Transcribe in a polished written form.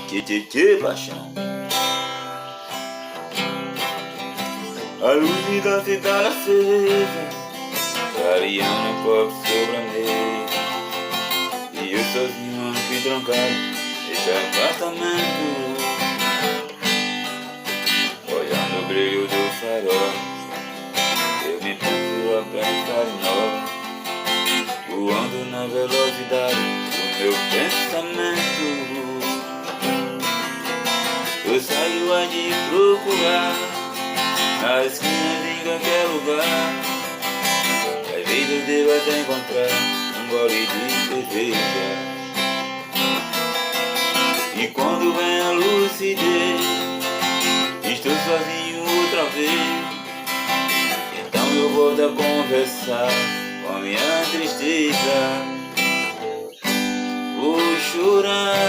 Que paixão. A luz da cidade acesa, clareando um pouco sobre a mesa. E eu sozinho aqui trancado nesse apartamento, olhando o brilho do farol. Eu me ponho a pensar em nós, voando na velocidade do meu pensamento. Eu saio a de procurar nas esquinas em qualquer lugar. Às vezes eu devo até encontrar um gole de cerveja. E quando vem a lucidez, estou sozinho outra vez. Então eu volto a conversar com a minha tristeza. Vou chorar